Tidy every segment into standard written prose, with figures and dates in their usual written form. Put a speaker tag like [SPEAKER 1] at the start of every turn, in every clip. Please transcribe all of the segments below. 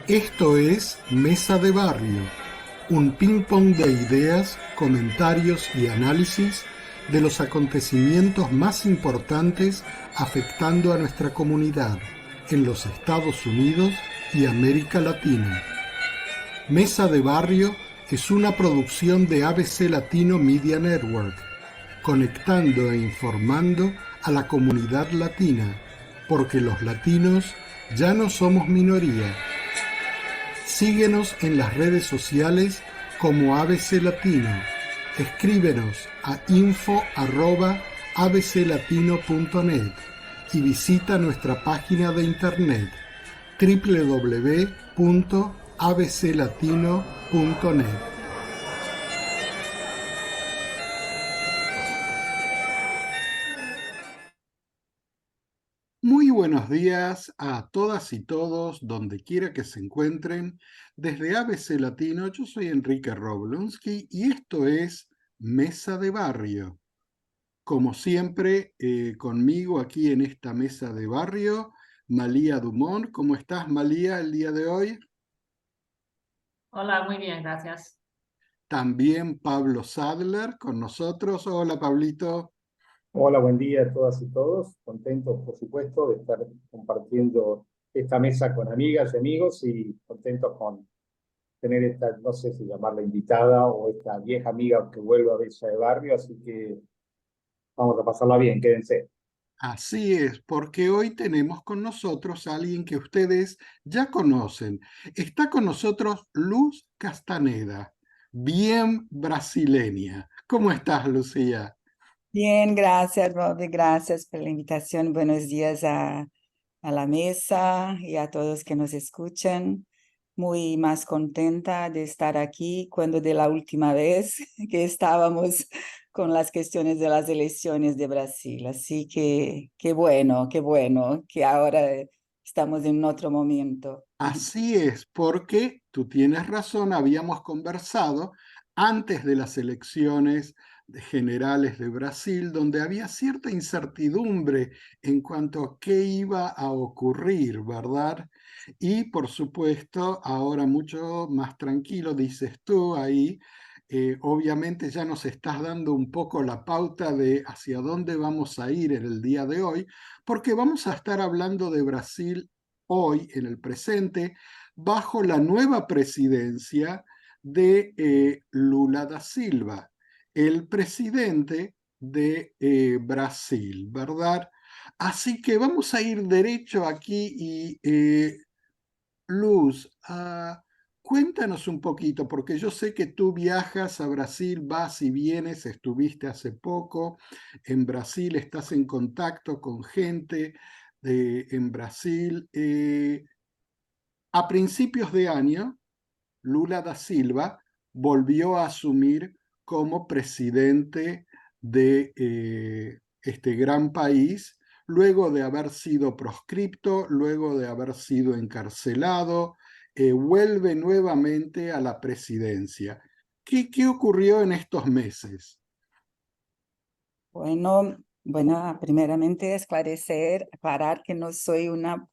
[SPEAKER 1] Esto es Mesa de Barrio, un ping-pong de ideas, comentarios y análisis de los acontecimientos más importantes afectando a nuestra comunidad en los Estados Unidos y América Latina. Mesa de Barrio es una producción de ABC Latino Media Network, conectando e informando a la comunidad latina, porque los latinos ya no somos minoría. Síguenos en las redes sociales como ABC Latino. Escríbenos a info@abclatino.net y visita nuestra página de internet www.abclatino.net. Muy buenos días a todas y todos, donde quiera que se encuentren. Desde ABC Latino, yo soy Enrique Roblonsky y esto es Mesa de Barrio. Como siempre, conmigo aquí en esta Mesa de Barrio, Malía Dumont. ¿Cómo estás, Malía, el día de hoy?
[SPEAKER 2] Hola, muy bien, gracias.
[SPEAKER 1] También Pablo Sadler con nosotros. Hola, Pablito.
[SPEAKER 3] Hola, buen día a todas y todos. Contentos, por supuesto, de estar compartiendo esta mesa con amigas y amigos y contentos con tener esta, no sé si llamarla invitada o esta vieja amiga que vuelve a Bella de Barrio, así que vamos a pasarla bien, quédense.
[SPEAKER 1] Así es, porque hoy tenemos con nosotros a alguien que ustedes ya conocen. Está con nosotros Luz Castaneda, bien brasileña. ¿Cómo estás, Lucía?
[SPEAKER 4] Bien, gracias, Robbie. Gracias por la invitación. Buenos días a la mesa y a todos que nos escuchan. Muy más contenta de estar aquí cuando de la última vez que estábamos con las cuestiones de las elecciones de Brasil. Así que qué bueno que ahora estamos en otro momento.
[SPEAKER 1] Así es, porque tú tienes razón, habíamos conversado antes de las elecciones generales de Brasil, donde había cierta incertidumbre en cuanto a qué iba a ocurrir, ¿verdad? Y por supuesto, ahora mucho más tranquilo, dices tú ahí, obviamente ya nos estás dando un poco la pauta de hacia dónde vamos a ir en el día de hoy, porque vamos a estar hablando de Brasil hoy, en el presente, bajo la nueva presidencia de Lula da Silva, el presidente de Brasil, ¿verdad? Así que vamos a ir derecho aquí y Luz, cuéntanos un poquito, porque yo sé que tú viajas a Brasil, vas y vienes, estuviste hace poco en Brasil, estás en contacto con gente en Brasil. A principios de año, Lula da Silva volvió a asumir como presidente de este gran país, luego de haber sido proscripto, luego de haber sido encarcelado, vuelve nuevamente a la presidencia. ¿Qué ocurrió en estos meses?
[SPEAKER 4] Bueno, primeramente esclarecer, aclarar que no soy una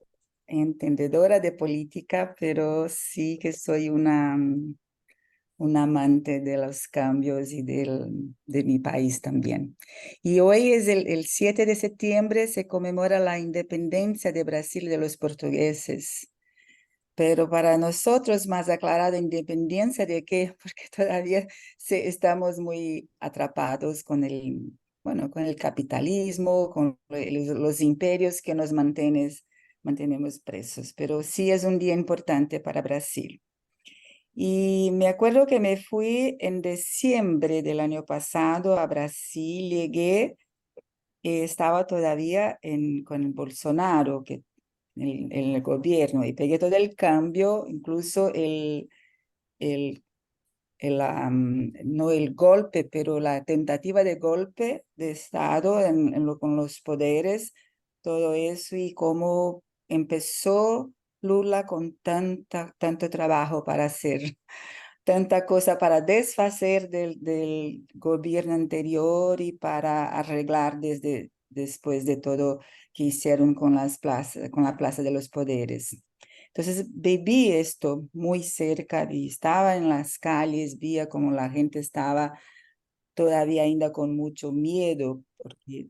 [SPEAKER 4] entendedora de política, pero sí que soy un amante de los cambios y de mi país también. Y hoy es el 7 de septiembre, se conmemora la independencia de Brasil de los portugueses. Pero para nosotros, más aclarado, independencia de qué, porque todavía estamos muy atrapados con bueno, con el capitalismo, con los imperios que nos mantenemos presos. Pero sí es un día importante para Brasil. Y me acuerdo que me fui en diciembre del año pasado a Brasil, llegué, estaba todavía con el Bolsonaro, que el gobierno, y pegué todo el cambio, incluso el, no el golpe, pero la tentativa de golpe de Estado con los poderes, todo eso, y cómo empezó Lula con tanto trabajo para hacer tanta cosa para deshacer del gobierno anterior y para arreglar después de todo que hicieron con con la Plaza de los Poderes. Entonces viví esto muy cerca, y estaba en las calles, veía como la gente estaba todavía ainda con mucho miedo, porque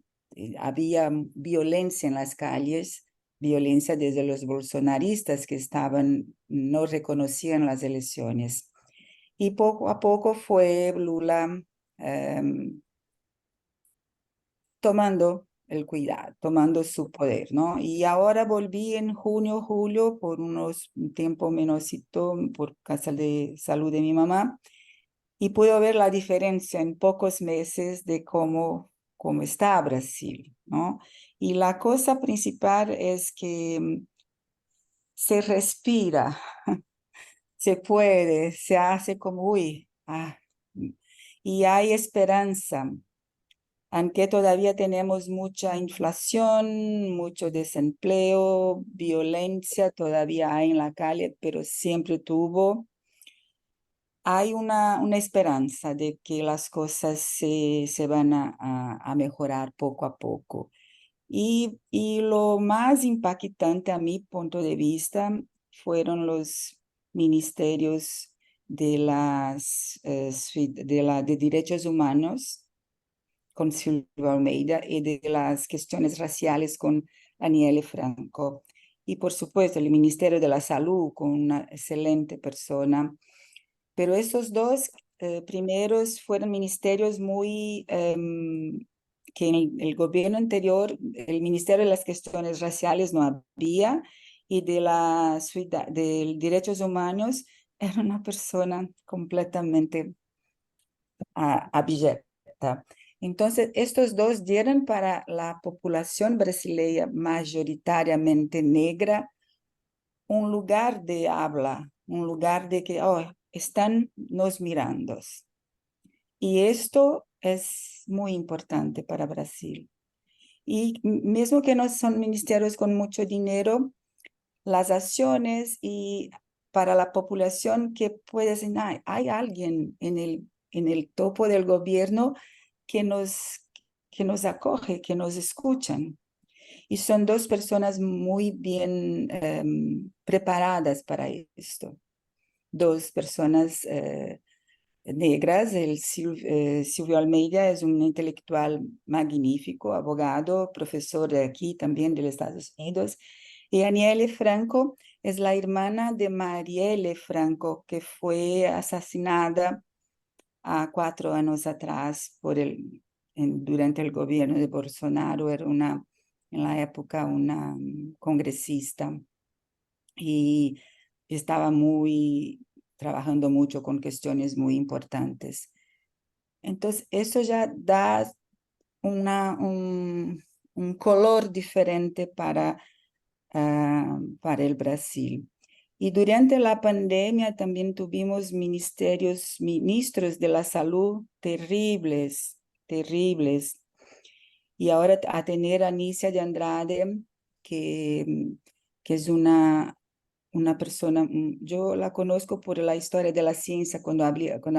[SPEAKER 4] había violencia en las calles, violencia desde los bolsonaristas que no reconocían las elecciones. Y poco a poco fue Lula tomando el cuidado, tomando su poder, ¿no? Y ahora volví en junio, julio, por un tiempo menosito, por causa de salud de mi mamá, y puedo ver la diferencia en pocos meses de cómo está Brasil, ¿no? Y la cosa principal es que se respira, se puede, se hace como, uy, y hay esperanza. Aunque todavía tenemos mucha inflación, mucho desempleo, violencia todavía hay en la calle, pero siempre hay una esperanza de que las cosas se van a mejorar poco a poco. Y lo más impactante a mi punto de vista fueron los ministerios de derechos humanos con Silvio Almeida y de las cuestiones raciales con Aniele Franco. Y por supuesto el Ministerio de la Salud con una excelente persona. Pero esos dos primeros fueron ministerios que en el gobierno anterior, el Ministerio de las Cuestiones Raciales no había, y de Derechos Humanos era una persona completamente abyecta. Entonces, estos dos dieron para la población brasileña mayoritariamente negra un lugar de habla, un lugar de que están nos mirando. Y esto es muy importante para Brasil. Y mismo que no son ministerios con mucho dinero, las acciones y para la población que puede decir, hay alguien en el topo del gobierno que nos acoge, que nos escuchan. Y son dos personas muy bien preparadas para esto. Dos personas negras. Silvio Almeida es un intelectual magnífico, abogado, profesor de aquí también de los Estados Unidos. Y Aniele Franco es la hermana de Marielle Franco, que fue asesinada 4 años atrás durante el gobierno de Bolsonaro. Era en la época una congresista y estaba trabajando mucho con cuestiones muy importantes. Entonces, eso ya da un color diferente para el Brasil. Y durante la pandemia también tuvimos ministros de la salud terribles, terribles. Y ahora a tener a Nícia de Andrade, que es una persona, yo la conozco por la historia de la ciencia. Cuando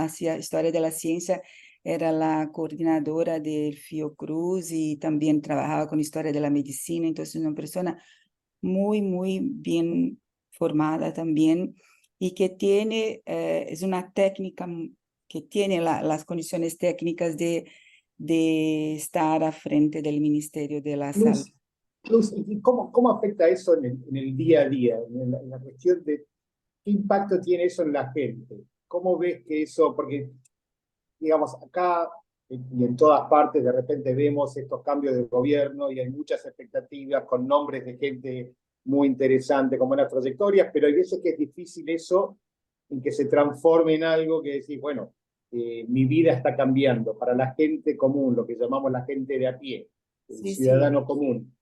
[SPEAKER 4] hacía historia de la ciencia, era la coordinadora del Fiocruz y también trabajaba con historia de la medicina. Entonces, una persona muy, muy bien formada también, y que es una técnica que tiene las condiciones técnicas de estar a frente del Ministerio de la Salud.
[SPEAKER 3] Luz, ¿y cómo afecta eso en el día a día, en la cuestión de qué impacto tiene eso en la gente? ¿Cómo ves que eso, porque digamos acá y en todas partes de repente vemos estos cambios de gobierno y hay muchas expectativas con nombres de gente muy interesante con buenas trayectorias, pero hay veces que es difícil eso en que se transforme en algo que decís, bueno, mi vida está cambiando para la gente común, lo que llamamos la gente de a pie, el
[SPEAKER 4] Sí,
[SPEAKER 3] ciudadano
[SPEAKER 4] sí.
[SPEAKER 3] común.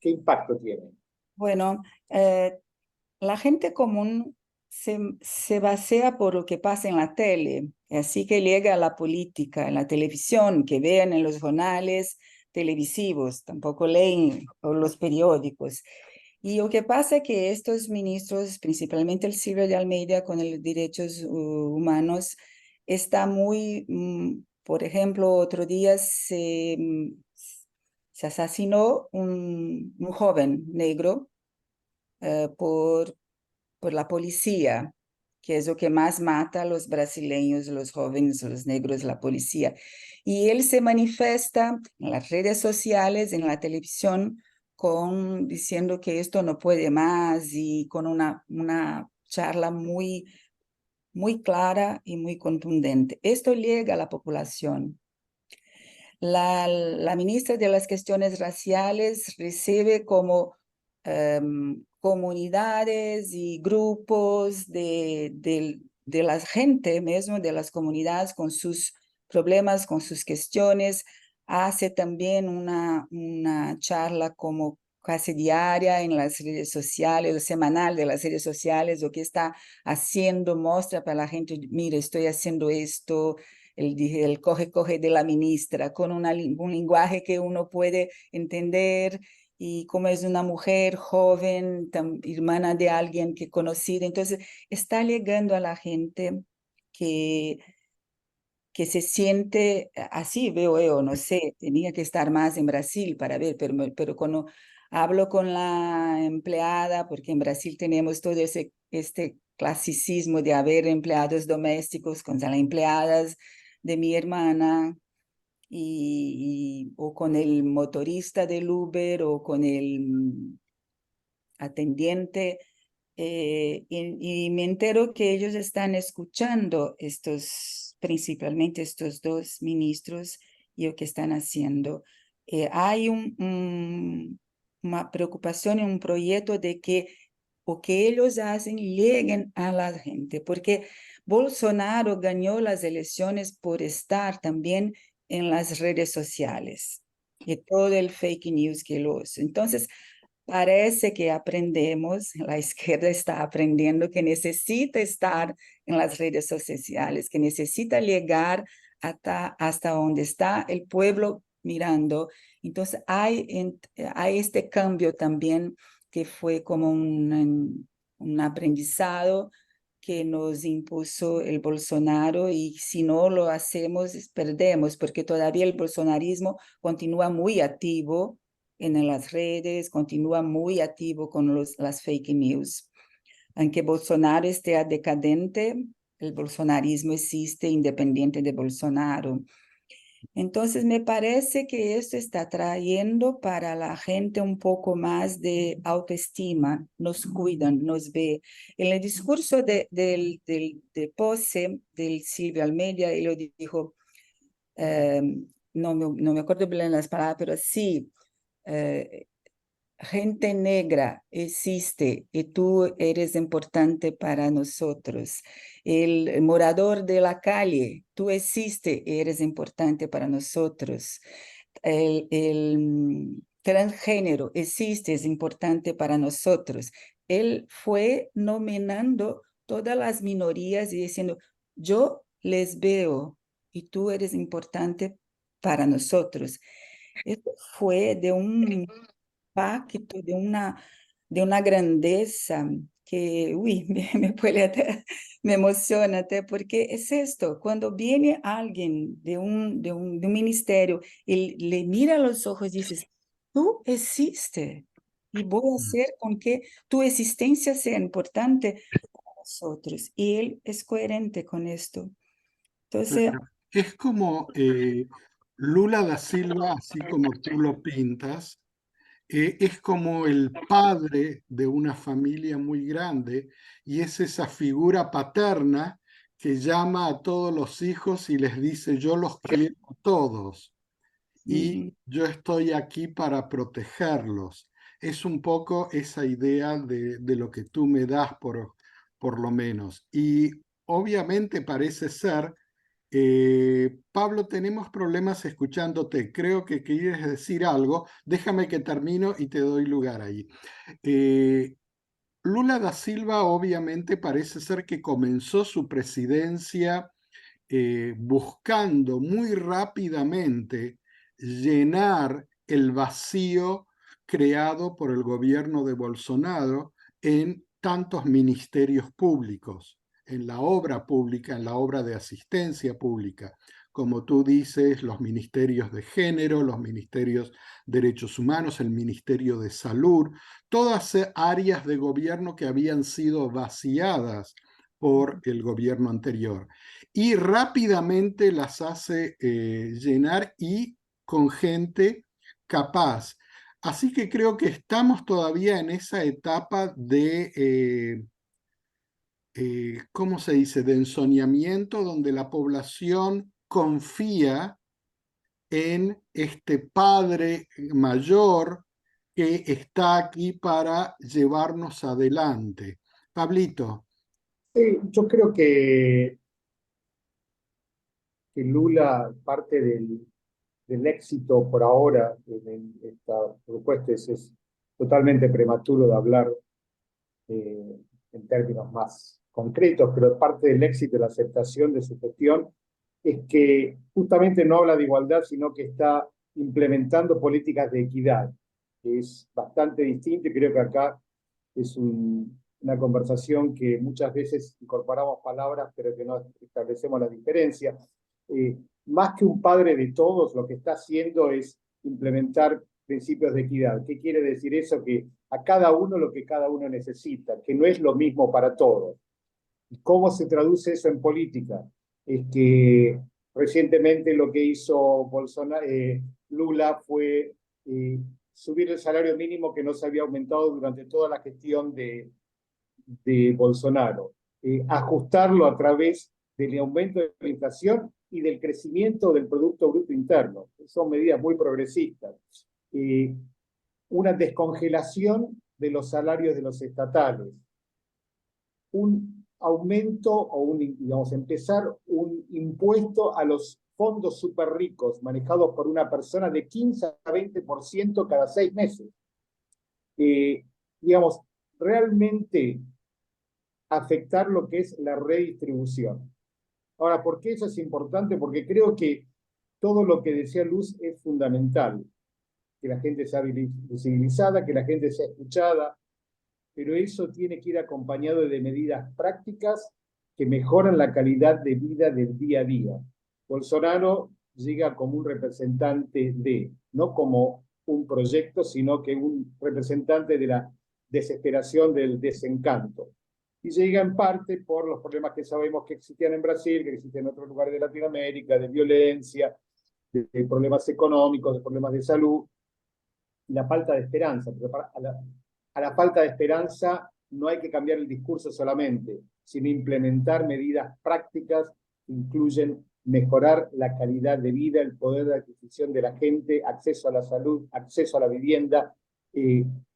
[SPEAKER 3] ¿Qué impacto tiene?
[SPEAKER 4] Bueno, la gente común se basea por lo que pasa en la tele, así que llega a la política, en la televisión, que vean en los jornales televisivos, tampoco leen los periódicos. Y lo que pasa es que estos ministros, principalmente el Silvio de Almeida con los derechos humanos, está por ejemplo, otro día se asesinó un joven negro por la policía, que es lo que más mata a los brasileños, los jóvenes, los negros, la policía. Y él se manifiesta en las redes sociales, en la televisión, diciendo que esto no puede más y con una charla muy, muy clara y muy contundente. Esto llega a la población. La ministra de las Cuestiones Raciales recibe como comunidades y grupos de la gente mismo, de las comunidades con sus problemas, con sus cuestiones. Hace también una charla como casi diaria en las redes sociales, o semanal de las redes sociales, lo que está haciendo, muestra para la gente, mire, estoy haciendo esto, el coge de la ministra, con un lenguaje que uno puede entender, y como es una mujer joven, hermana de alguien que conocida, entonces está llegando a la gente que se siente así, veo yo, no sé, tenía que estar más en Brasil para ver, pero cuando hablo con la empleada, porque en Brasil tenemos todo este clasicismo de haber empleados domésticos con las empleadas de mi hermana, o con el motorista del Uber, o con el atendiente, y me entero que ellos están escuchando principalmente estos dos ministros y lo que están haciendo. Hay una preocupación y un proyecto de que lo que ellos hacen lleguen a la gente, porque Bolsonaro ganó las elecciones por estar también en las redes sociales y todo el fake news que los. Entonces, parece que aprendemos, la izquierda está aprendiendo que necesita estar en las redes sociales, que necesita llegar hasta donde está el pueblo mirando. Entonces hay este cambio también que fue como un aprendizado que nos impuso el Bolsonaro, y si no lo hacemos, perdemos, porque todavía el bolsonarismo continúa muy activo en las redes, continúa muy activo con las fake news. Aunque Bolsonaro esté decadente, el bolsonarismo existe independiente de Bolsonaro. Entonces, me parece que esto está trayendo para la gente un poco más de autoestima, nos cuidan, nos ve. En el discurso de Posse, del Silvio Almeida, él lo dijo, no me acuerdo bien las palabras, pero sí, gente negra existe y tú eres importante para nosotros. El morador de la calle, tú existes y eres importante para nosotros. El transgénero existe, es importante para nosotros. Él fue nominando todas las minorías y diciendo, yo les veo y tú eres importante para nosotros. Esto fue de un pacto, de una grandeza que, uy, me emociona até, porque es esto, cuando viene alguien de un ministerio y le mira a los ojos y dices, tú existes y voy a hacer con que tu existencia sea importante para nosotros. Y él es coherente con esto. Entonces,
[SPEAKER 1] Claro. Es como Lula da Silva, así como tú lo pintas, es como el padre de una familia muy grande, y es esa figura paterna que llama a todos los hijos y les dice, yo los quiero a todos y yo estoy aquí para protegerlos. Es un poco esa idea de lo que tú me das por lo menos. Y obviamente parece ser, Pablo, tenemos problemas escuchándote. Creo que quieres decir algo. Déjame que termino y te doy lugar ahí. Eh, Lula da Silva obviamente parece ser que comenzó su presidencia buscando muy rápidamente llenar el vacío creado por el gobierno de Bolsonaro en tantos ministerios públicos. en la obra pública, en la obra de asistencia pública. Como tú dices, los ministerios de género, los ministerios de derechos humanos, el ministerio de salud, todas áreas de gobierno que habían sido vaciadas por el gobierno anterior. Y rápidamente las hace llenar y con gente capaz. Así que creo que estamos todavía en esa etapa de, ¿cómo se dice?, de ensoñamiento, donde la población confía en este padre mayor que está aquí para llevarnos adelante. Pablito.
[SPEAKER 3] Yo creo que Lula, parte del éxito por ahora en esta propuesta, es totalmente prematuro de hablar en términos más concretos, pero parte del éxito de la aceptación de su gestión es que justamente no habla de igualdad, sino que está implementando políticas de equidad, que es bastante distinto, y creo que acá es una conversación que muchas veces incorporamos palabras, pero que no establecemos la diferencia. Más que un padre de todos, lo que está haciendo es implementar principios de equidad. ¿Qué quiere decir eso? Que a cada uno lo que cada uno necesita, que no es lo mismo para todos. ¿Y cómo se traduce eso en política? Es que recientemente lo que hizo Lula fue subir el salario mínimo que no se había aumentado durante toda la gestión de Bolsonaro, ajustarlo a través del aumento de la inflación y del crecimiento del Producto Bruto Interno. Son medidas muy progresistas. Una descongelación de los salarios de los estatales, un aumento o digamos, empezar un impuesto a los fondos súper ricos manejados por una persona de 15 a 20% cada 6 meses. Digamos, realmente afectar lo que es la redistribución. Ahora, ¿por qué eso es importante? Porque creo que todo lo que decía Luz es fundamental, que la gente sea visibilizada, que la gente sea escuchada, pero eso tiene que ir acompañado de medidas prácticas que mejoran la calidad de vida del día a día. Bolsonaro llega como un representante no como un proyecto, sino que un representante de la desesperación, del desencanto. Y llega en parte por los problemas que sabemos que existían en Brasil, que existen en otros lugares de Latinoamérica, de violencia, de problemas económicos, de problemas de salud, y la falta de esperanza. Pero a la falta de esperanza no hay que cambiar el discurso solamente, sino implementar medidas prácticas que incluyen mejorar la calidad de vida, el poder de adquisición de la gente, acceso a la salud, acceso a la vivienda,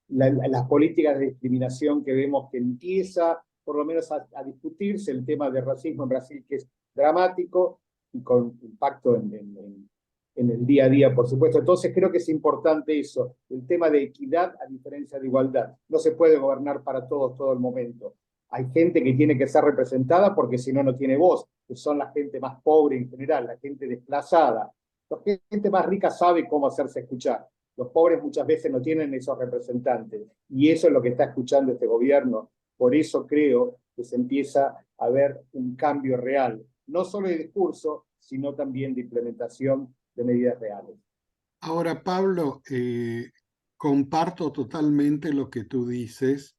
[SPEAKER 3] las políticas de discriminación que vemos que empieza por lo menos a discutirse, el tema de racismo en Brasil, que es dramático y con impacto en el día a día, por supuesto. Entonces creo que es importante eso, el tema de equidad a diferencia de igualdad. No se puede gobernar para todos todo el momento. Hay gente que tiene que ser representada porque si no, no tiene voz, que son la gente más pobre en general, la gente desplazada. La gente más rica sabe cómo hacerse escuchar. Los pobres muchas veces no tienen esos representantes y eso es lo que está escuchando este gobierno. Por eso creo que se empieza a ver un cambio real, no solo de discurso, sino también de implementación de medidas reales.
[SPEAKER 1] Ahora, Pablo, comparto totalmente lo que tú dices,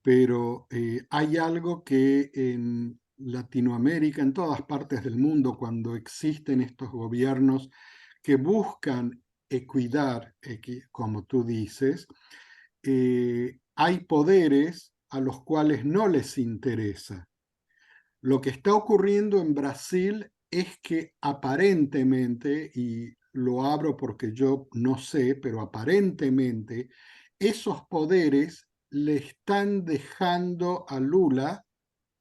[SPEAKER 1] pero hay algo que en Latinoamérica, en todas partes del mundo, cuando existen estos gobiernos que buscan equidad, como tú dices, hay poderes a los cuales no les interesa. Lo que está ocurriendo en Brasil es que aparentemente, y lo abro porque yo no sé, pero aparentemente esos poderes le están dejando a Lula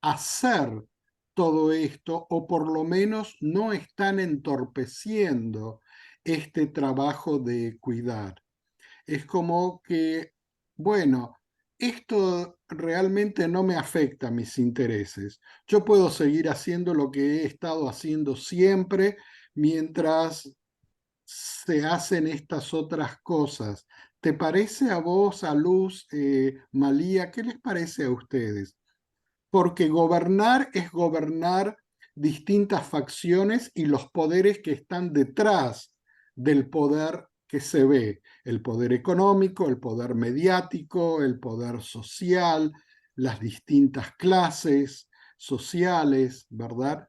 [SPEAKER 1] hacer todo esto, o por lo menos no están entorpeciendo este trabajo de cuidar. Es como que, bueno, esto realmente no me afecta a mis intereses. Yo puedo seguir haciendo lo que he estado haciendo siempre mientras se hacen estas otras cosas. ¿Te parece a vos, a Luz, Malía? ¿Qué les parece a ustedes? porque gobernar es gobernar distintas facciones y los poderes que están detrás del poder que se ve, el poder económico, el poder mediático, el poder social, las distintas clases sociales, ¿verdad?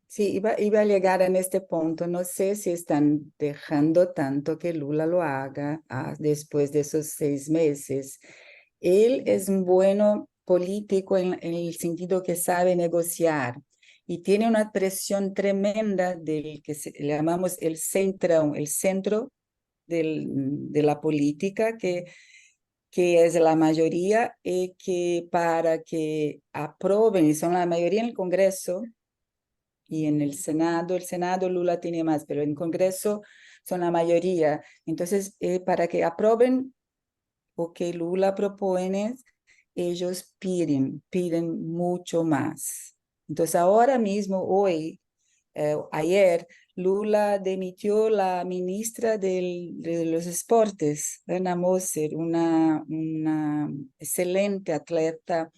[SPEAKER 4] Sí, iba a llegar en este punto. No sé si están dejando tanto que Lula lo haga después de esos 6 meses. Él es un bueno político en el sentido que sabe negociar y tiene una presión tremenda del que le llamamos el centro de la política, que es la mayoría, y que para que aprueben, y son la mayoría en el Congreso, y en el Senado Lula tiene más, pero en el Congreso son la mayoría. Entonces, para que aprueben o que Lula propone, ellos piden mucho más. Entonces, ahora mismo, hoy, ayer, Lula dimitió la ministra de los Esportes, Ana Moser, una excelente atleta.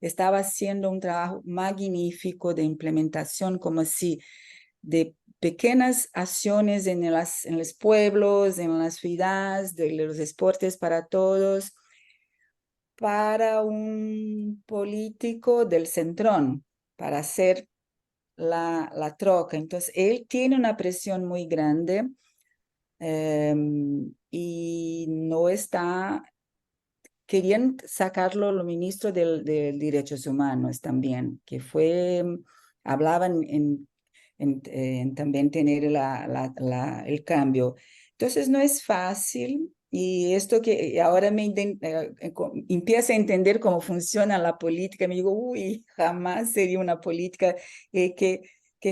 [SPEAKER 4] Estaba haciendo un trabajo magnífico de implementación, como si de pequeñas acciones en los pueblos, en las ciudades, de los deportes para todos, para un político del centrón, para hacer la troca. Entonces, él tiene una presión muy grande y no está. Querían sacarlo los ministros de Derechos Humanos también, que hablaban en también tener el cambio. Entonces no es fácil, y esto que ahora empiezo a entender cómo funciona la política, me digo, uy, jamás sería una política qué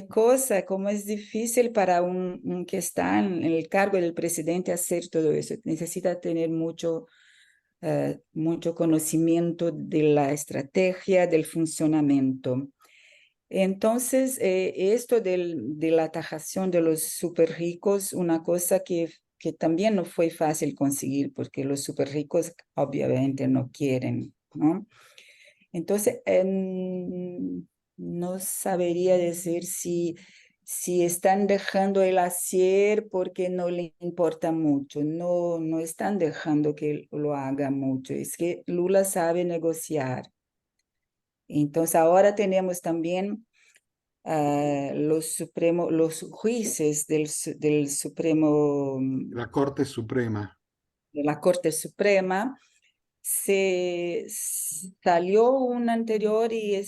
[SPEAKER 4] cosa, cómo es difícil para un que está en el cargo del presidente hacer todo eso. Necesita tener mucho conocimiento de la estrategia, del funcionamiento. Entonces, esto de la tajación de los súper ricos, una cosa que también no fue fácil conseguir, porque los súper ricos obviamente no quieren, ¿no? Entonces, no sabería decir si están dejando el hacer porque no le importa mucho. No, no están dejando que lo haga mucho. Es que Lula sabe negociar. Entonces, ahora tenemos también los jueces del Supremo,
[SPEAKER 1] La Corte Suprema.
[SPEAKER 4] de la Corte Suprema. Salió un anterior y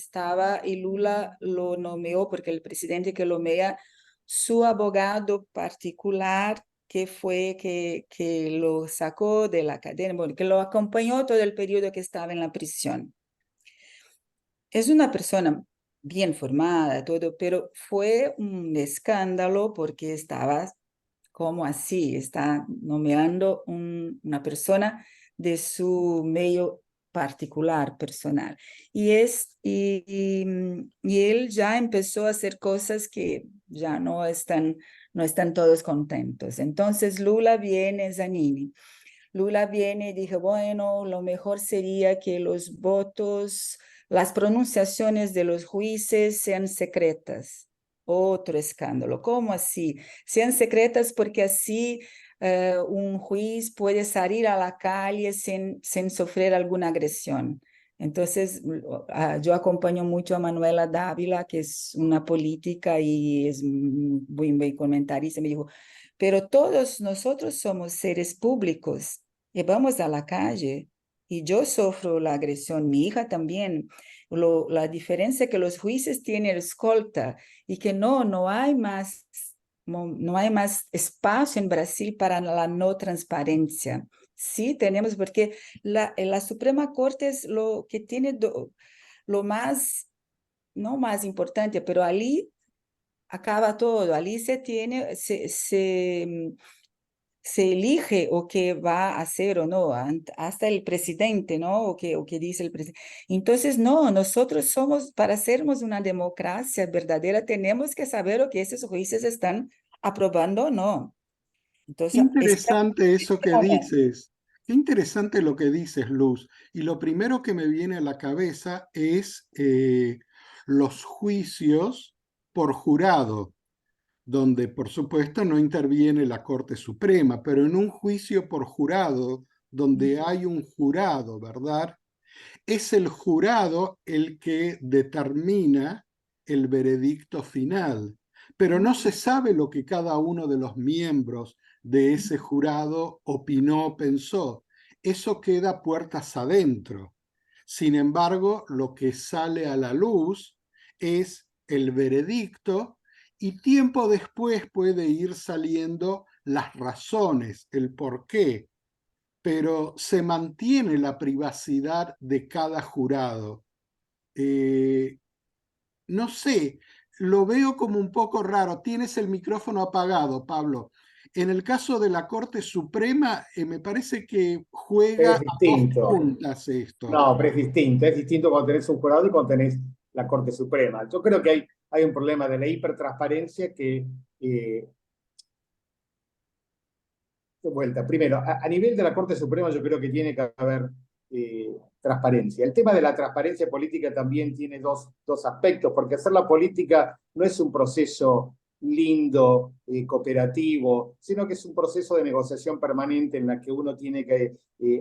[SPEAKER 4] Lula lo nomeó, porque el presidente que lo nomea, su abogado particular, que fue que lo sacó de la cadena, bueno, que lo acompañó todo el periodo que estaba en la prisión. Es una persona bien formada, todo, pero fue un escándalo porque estaba como así, está nomeando una persona de su medio particular, personal. Y él ya empezó a hacer cosas que ya no están todos contentos. Entonces Lula viene, Zanini. Lula viene y dijo, bueno, lo mejor sería que los votos, las pronunciaciones de los jueces sean secretas. Otro escándalo. ¿Cómo así? Sean secretas porque así un juez puede salir a la calle sin sufrir alguna agresión. Entonces, yo acompaño mucho a Manuela Dávila, que es una política y es muy comentarista. Me dijo, pero todos nosotros somos seres públicos y vamos a la calle. Y yo sufro la agresión, mi hija también. La diferencia es que los jueces tienen escolta y que no hay más, no hay más espacio en Brasil para la no transparencia. Sí, tenemos, porque la Suprema Corte es lo que tiene lo más, no más importante, pero allí acaba todo, allí se elige o que va a hacer o no, hasta el presidente, ¿no? O que dice el presidente. Entonces, no, nosotros somos, para sermos una democracia verdadera, tenemos que saber lo que esos jueces están aprobando o no. Entonces,
[SPEAKER 1] Interesante eso
[SPEAKER 4] este
[SPEAKER 1] que
[SPEAKER 4] momento.
[SPEAKER 1] dices, Qué interesante lo que dices, Luz. Y lo primero que me viene a la cabeza es los juicios por jurado, donde por supuesto no interviene la Corte Suprema, pero en un juicio por jurado, donde hay un jurado, ¿verdad? Es el jurado el que determina el veredicto final, pero no se sabe lo que cada uno de los miembros de ese jurado opinó, pensó. Eso queda puertas adentro. Sin embargo, lo que sale a la luz es el veredicto y tiempo después puede ir saliendo las razones, el por qué, pero se mantiene la privacidad de cada jurado. No sé, lo veo como un poco raro. Tienes el micrófono apagado, Pablo. En el caso de la Corte Suprema, me parece que juega
[SPEAKER 3] Es
[SPEAKER 1] a dos
[SPEAKER 3] distinto.
[SPEAKER 1] puntas esto.
[SPEAKER 3] No, pero es distinto cuando tenés un jurado y cuando tenés la Corte Suprema. Yo creo que hay un problema de la hipertransparencia que, de vuelta, primero, a nivel de la Corte Suprema yo creo que tiene que haber transparencia. El tema de la transparencia política también tiene dos aspectos, porque hacer la política no es un proceso lindo, cooperativo, sino que es un proceso de negociación permanente en la que uno tiene que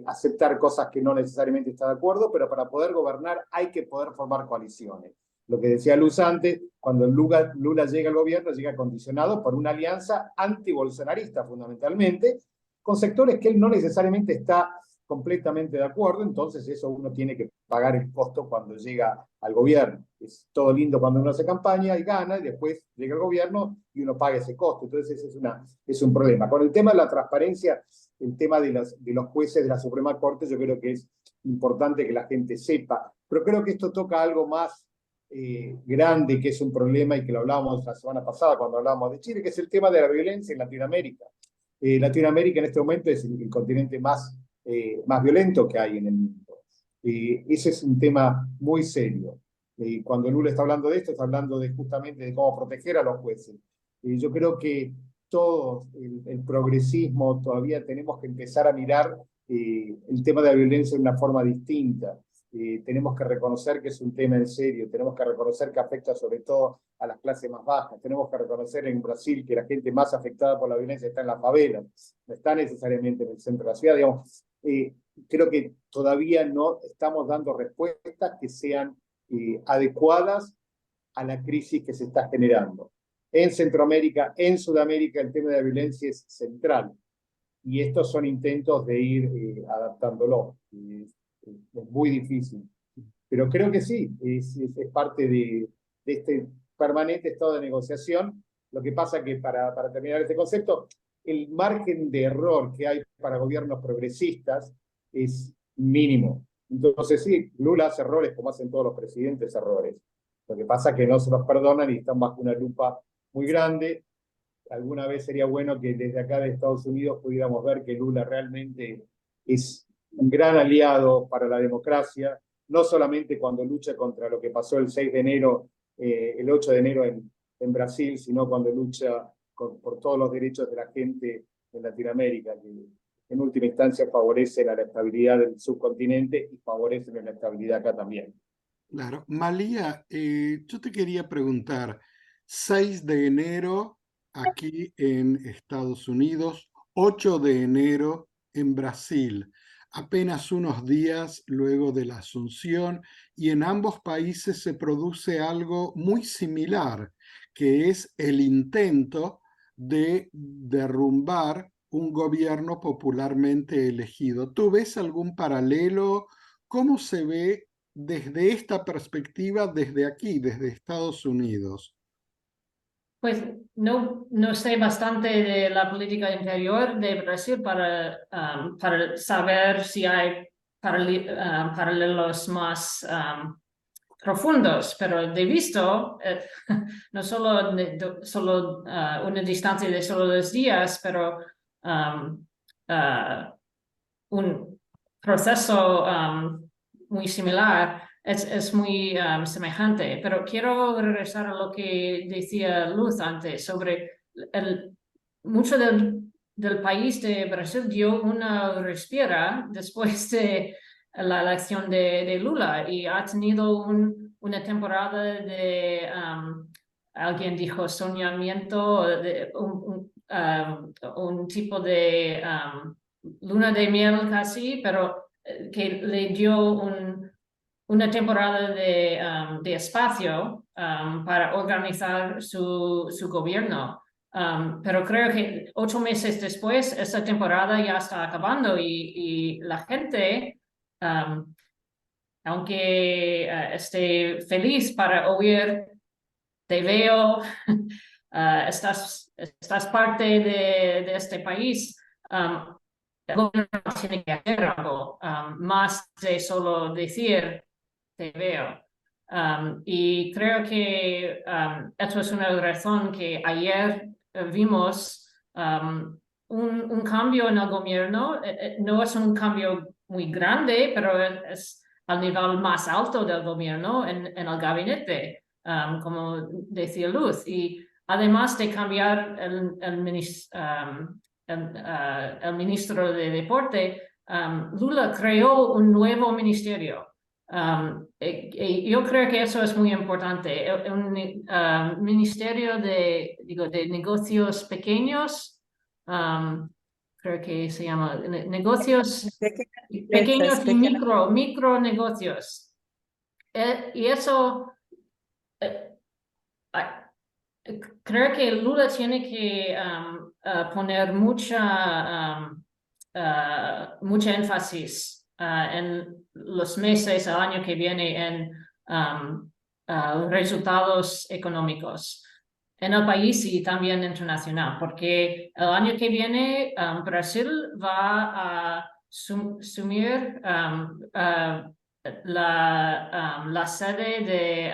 [SPEAKER 3] aceptar cosas que no necesariamente está de acuerdo, pero para poder gobernar hay que poder formar coaliciones. Lo que decía Luz antes, cuando Lula llega al gobierno, llega condicionado por una alianza anti-bolsonarista fundamentalmente, con sectores que él no necesariamente está completamente de acuerdo, entonces eso uno tiene que pagar el costo cuando llega al gobierno. Es todo lindo cuando uno hace campaña y gana, y después llega el gobierno y uno paga ese costo. Entonces ese es un problema. Con el tema de la transparencia, el tema de los jueces de la Suprema Corte, yo creo que es importante que la gente sepa, pero creo que esto toca algo más grande, que es un problema y que lo hablábamos la semana pasada cuando hablábamos de Chile, que es el tema de la violencia en Latinoamérica. Latinoamérica en este momento es el continente más violento que hay en el mundo. Ese es un tema muy serio. Cuando Lula está hablando de esto, está hablando justamente de cómo proteger a los jueces. Yo creo que todo el progresismo todavía tenemos que empezar a mirar el tema de la violencia de una forma distinta. Tenemos que reconocer que es un tema en serio, tenemos que reconocer que afecta sobre todo a las clases más bajas, tenemos que reconocer en Brasil que la gente más afectada por la violencia está en las favelas, no está necesariamente en el centro de la ciudad, digamos. Creo que todavía no estamos dando respuestas que sean adecuadas a la crisis que se está generando. En Centroamérica, en Sudamérica, el tema de la violencia es central, y estos son intentos de ir adaptándolo. Es muy difícil, pero creo que sí, es parte de este permanente estado de negociación. Lo que pasa que para terminar este concepto, el margen de error que hay para gobiernos progresistas es mínimo. Entonces sí, Lula hace errores como hacen todos los presidentes errores. Lo que pasa es que no se los perdonan y están bajo una lupa muy grande. Alguna vez sería bueno que desde acá de Estados Unidos pudiéramos ver que Lula realmente es un gran aliado para la democracia, no solamente cuando lucha contra lo que pasó el 6 de enero, el 8 de enero en Brasil, sino cuando lucha por todos los derechos de la gente en Latinoamérica, que en última instancia favorecen a la estabilidad del subcontinente y favorecen a la estabilidad acá también.
[SPEAKER 1] Claro. Malía, yo te quería preguntar, 6 de enero aquí en Estados Unidos, 8 de enero en Brasil, apenas unos días luego de la Asunción, y en ambos países se produce algo muy similar, que es el intento de derrumbar un gobierno popularmente elegido. ¿Tú ves algún paralelo? ¿Cómo se ve desde esta perspectiva, desde aquí, desde Estados Unidos?
[SPEAKER 2] Pues no sé bastante de la política interior de Brasil para saber si hay paralelos más profundos, pero de visto, no solo una distancia de solo 2 días, pero un proceso muy similar. Es muy semejante, pero quiero regresar a lo que decía Luz antes sobre mucho del del país de Brasil dio una respira después de la elección de Lula y ha tenido una temporada de, alguien dijo soñamiento, un tipo de luna de miel casi, pero que le dio una temporada de espacio para organizar su gobierno. Pero creo que 8 meses después, esa temporada ya está acabando y la gente, aunque esté feliz para oír, te veo, estás parte de este país, el gobierno tiene que hacer algo, más de solo decir, te veo. Y creo que esto es una razón que ayer vimos un cambio en el gobierno. No es un cambio muy grande, pero es al nivel más alto del gobierno en el gabinete, como decía Luz. Y además de cambiar el ministro de Deporte, Lula creó un nuevo ministerio. Yo creo que eso es muy importante. Un ministerio de negocios pequeños, creo que se llama negocios pequeños y micro negocios. Y eso, creo que Lula tiene que poner mucha énfasis en los meses, el año que viene, en resultados económicos en el país y también internacional, porque el año que viene Brasil va a sumir la sede de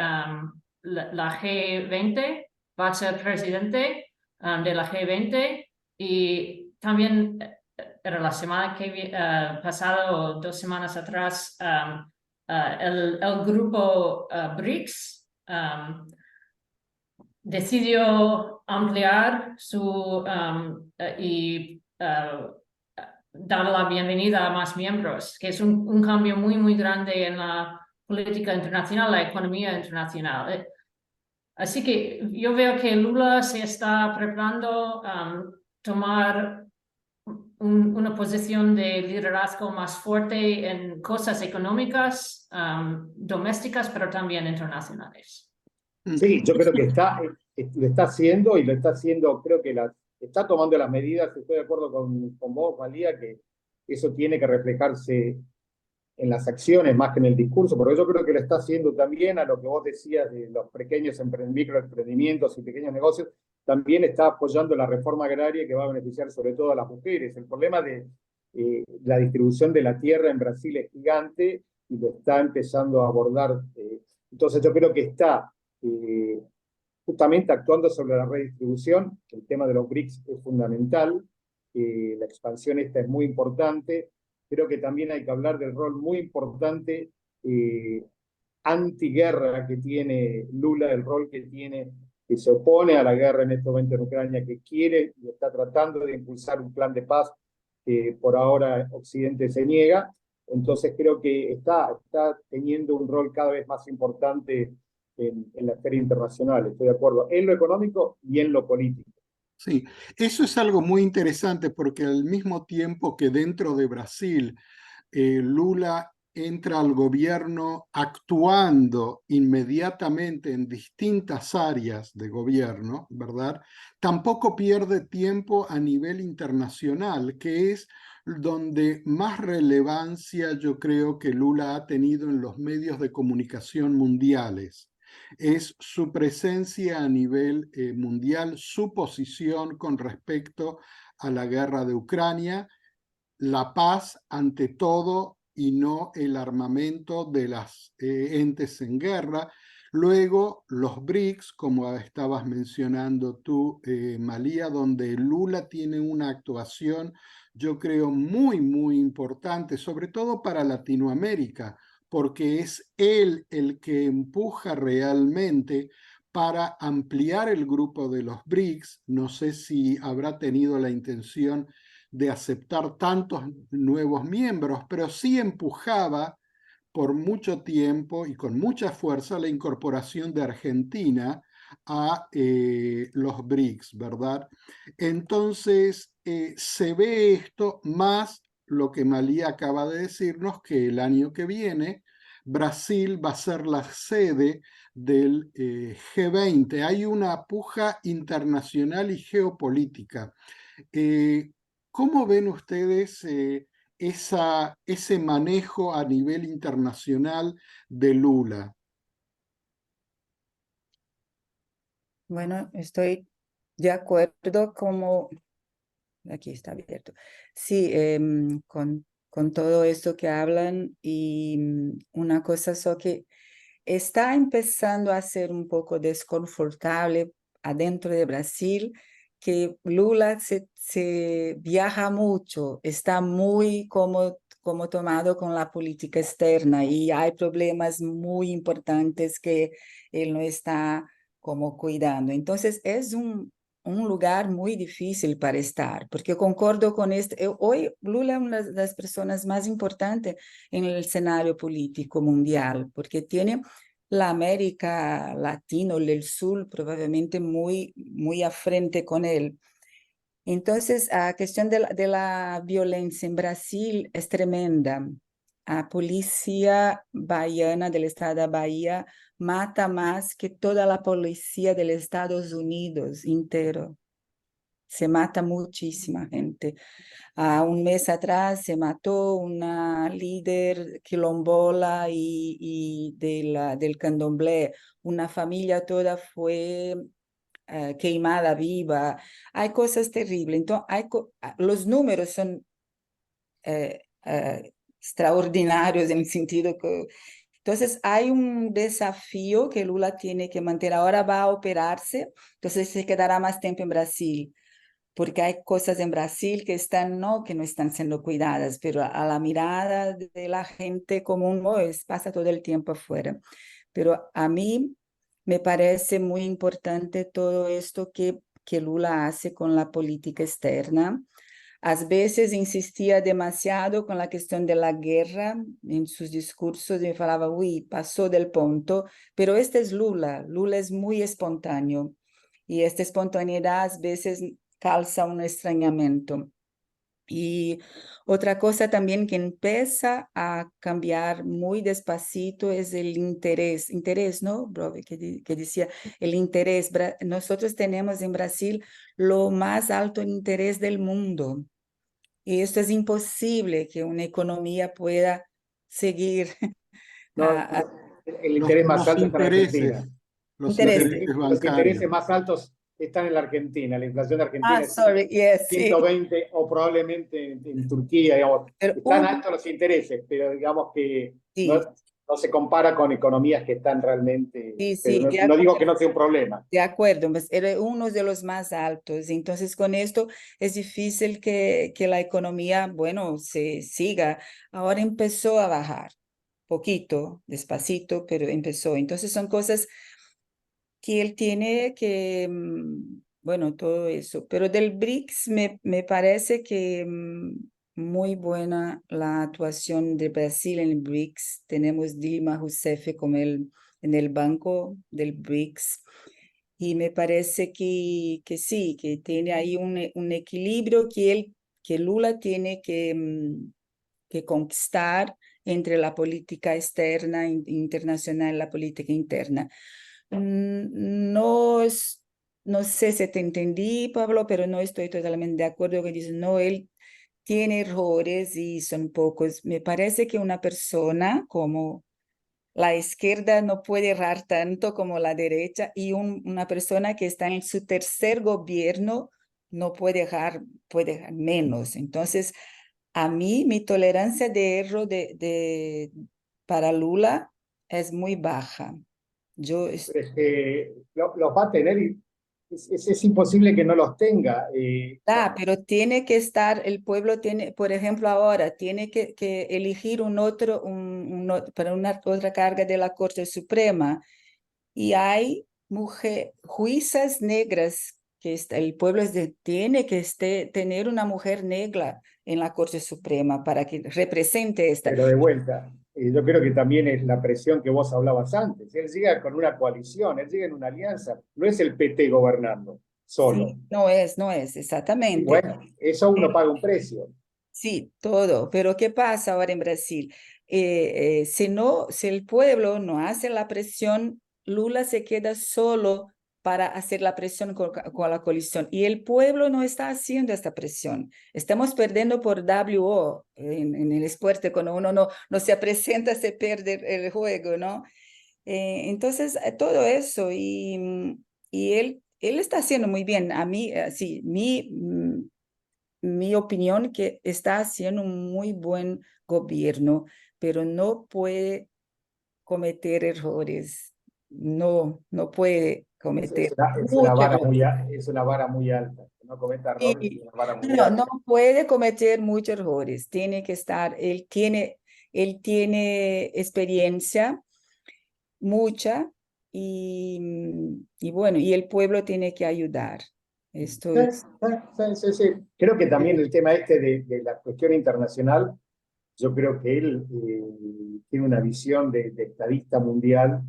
[SPEAKER 2] la G20, va a ser presidente de la G20 y también era la semana que pasada o 2 semanas atrás el grupo BRICS decidió ampliar y dar la bienvenida a más miembros, que es un cambio muy, muy grande en la política internacional, la economía internacional. Así que yo veo que Lula se está preparando tomar una posición de liderazgo más fuerte en cosas económicas, domésticas, pero también internacionales.
[SPEAKER 3] Sí, yo creo que lo está haciendo y lo está haciendo, creo que está tomando las medidas, estoy de acuerdo con vos, María, que eso tiene que reflejarse en las acciones más que en el discurso, porque yo creo que lo está haciendo también a lo que vos decías de los pequeños microemprendimientos y pequeños negocios, también está apoyando la reforma agraria que va a beneficiar sobre todo a las mujeres. El problema de la distribución de la tierra en Brasil es gigante y lo está empezando a abordar. Entonces yo creo que está justamente actuando sobre la redistribución. El tema de los BRICS es fundamental, la expansión esta es muy importante. Creo que también hay que hablar del rol muy importante antiguerra que tiene Lula, el rol que tiene, que se opone a la guerra en este momento en Ucrania, que quiere y está tratando de impulsar un plan de paz que por ahora Occidente se niega. Entonces creo que está teniendo un rol cada vez más importante en la esfera internacional, estoy de acuerdo, en lo económico y en lo político.
[SPEAKER 1] Sí, eso es algo muy interesante porque al mismo tiempo que dentro de Brasil Lula entra al gobierno actuando inmediatamente en distintas áreas de gobierno, ¿verdad? Tampoco pierde tiempo a nivel internacional, que es donde más relevancia yo creo que Lula ha tenido en los medios de comunicación mundiales. Es su presencia a nivel mundial, su posición con respecto a la guerra de Ucrania, la paz ante todo y no el armamento de las entes en guerra. Luego los BRICS, como estabas mencionando tú, Malía, donde Lula tiene una actuación, yo creo, muy, muy importante, sobre todo para Latinoamérica, porque es él el que empuja realmente para ampliar el grupo de los BRICS. No sé si habrá tenido la intención de aceptar tantos nuevos miembros, pero sí empujaba por mucho tiempo y con mucha fuerza la incorporación de Argentina a los BRICS, ¿verdad? Entonces, se ve esto más lo que Malí acaba de decirnos, que el año que viene Brasil va a ser la sede del G20. Hay una puja internacional y geopolítica. ¿Cómo ven ustedes ese manejo a nivel internacional de Lula?
[SPEAKER 4] Bueno, estoy de acuerdo como... Aquí está abierto. Sí, con todo esto que hablan y una cosa solo que está empezando a ser un poco desconfortable adentro de Brasil, que Lula se viaja mucho, está muy como tomado con la política externa y hay problemas muy importantes que él no está como cuidando. Entonces es un lugar muy difícil para estar, porque yo concordo con hoy Lula es una de las personas más importantes en el escenario político mundial, porque tiene la América Latina del Sur probablemente muy a frente con él. Entonces, la cuestión de la violencia en Brasil es tremenda. La policía baiana del estado de Bahía mata más que toda la policía de los Estados Unidos entero. Se mata muchísima gente. Un mes atrás se mató una líder quilombola y del candomblé. Una familia toda fue queimada viva. Hay cosas terribles. Entonces, los números son extraordinarios en el sentido que... Entonces, hay un desafío que Lula tiene que mantener. Ahora va a operarse, entonces se quedará más tiempo en Brasil, porque hay cosas en Brasil que no están siendo cuidadas, pero a la mirada de la gente común pasa todo el tiempo afuera. Pero a mí me parece muy importante todo esto que Lula hace con la política externa. A veces insistía demasiado con la cuestión de la guerra en sus discursos y me falaba, uy, pasó del punto, pero este es Lula. Lula es muy espontáneo y esta espontaneidad a veces causa un extrañamiento. Y otra cosa también que empieza a cambiar muy despacito es el interés, ¿no, Brobe? Que decía, el interés. Nosotros tenemos en Brasil lo más alto interés del mundo. Y esto es imposible que una economía pueda seguir.
[SPEAKER 3] No,
[SPEAKER 4] a
[SPEAKER 3] el interés más
[SPEAKER 1] Los
[SPEAKER 3] alto está en
[SPEAKER 1] intereses,
[SPEAKER 3] Argentina.
[SPEAKER 1] los
[SPEAKER 4] interés.
[SPEAKER 1] intereses
[SPEAKER 3] Los intereses
[SPEAKER 1] bancarios.
[SPEAKER 3] más altos están en la Argentina. La inflación de Argentina es
[SPEAKER 4] Sorry, yes, sí.
[SPEAKER 3] 120 o probablemente en Turquía, digamos.
[SPEAKER 4] Pero
[SPEAKER 3] Están altos los intereses, pero digamos que no,
[SPEAKER 4] sí,
[SPEAKER 3] no se compara con economías que están realmente,
[SPEAKER 4] sí,
[SPEAKER 3] pero
[SPEAKER 4] sí,
[SPEAKER 3] no,
[SPEAKER 4] de
[SPEAKER 3] no digo
[SPEAKER 4] acuerdo.
[SPEAKER 3] que no sea un problema.
[SPEAKER 4] De acuerdo, pues era uno de los más altos. Entonces, con esto es difícil que la economía, bueno, se siga. Ahora empezó a bajar, poquito, despacito, pero empezó. Entonces, son cosas que él tiene que, bueno, todo eso. Pero del BRICS me parece que muy buena la actuación de Brasil en el BRICS. Tenemos Dilma Rousseff como en el banco del BRICS. Y me parece que sí, que tiene ahí un equilibrio que Lula tiene que conquistar entre la política externa e internacional y la política interna. No, no sé si te entendí, Pablo, pero no estoy totalmente de acuerdo que dices, no, él tiene errores y son pocos. Me parece que una persona como la izquierda no puede errar tanto como la derecha y una persona que está en su tercer gobierno no puede errar menos. Entonces, a mí mi tolerancia de error para Lula es muy baja. Yo
[SPEAKER 3] Es que los va a tener y es imposible que no los tenga.
[SPEAKER 4] pero tiene que estar, el pueblo tiene, por ejemplo, ahora tiene que elegir para una otra carga de la Corte Suprema y hay juizas negras, que el pueblo tiene que tener una mujer negra en la Corte Suprema para que represente esta.
[SPEAKER 3] Pero de vuelta, yo creo que también es la presión que vos hablabas antes. Él llega con una coalición, él llega en una alianza, no es el PT gobernando solo.
[SPEAKER 4] Sí, no es,
[SPEAKER 3] Y
[SPEAKER 4] exactamente.
[SPEAKER 3] bueno, eso uno paga un precio.
[SPEAKER 4] Sí, todo. Pero ¿qué pasa ahora en Brasil? Si el pueblo no hace la presión, Lula se queda solo para hacer la presión con la coalición. Y el pueblo no está haciendo esta presión. Estamos perdiendo por WO en el esporte. Cuando uno no se presenta, se pierde el juego, ¿no? Entonces, todo eso. Y él está haciendo muy bien. A mí, sí, mi opinión que está haciendo un muy buen gobierno, pero no puede cometer errores. No puede cometer
[SPEAKER 3] Es una
[SPEAKER 4] muchos
[SPEAKER 3] vara
[SPEAKER 4] errores.
[SPEAKER 3] es una vara muy alta. Que no cometa errores, es
[SPEAKER 4] Sí,
[SPEAKER 3] una vara muy
[SPEAKER 4] no
[SPEAKER 3] alta.
[SPEAKER 4] puede cometer muchos errores. Tiene que estar, él tiene experiencia, mucha, y bueno, y el pueblo tiene que ayudar. Esto es.
[SPEAKER 3] Sí. Creo que también el tema este de la cuestión internacional, yo creo que él tiene una visión de estadista mundial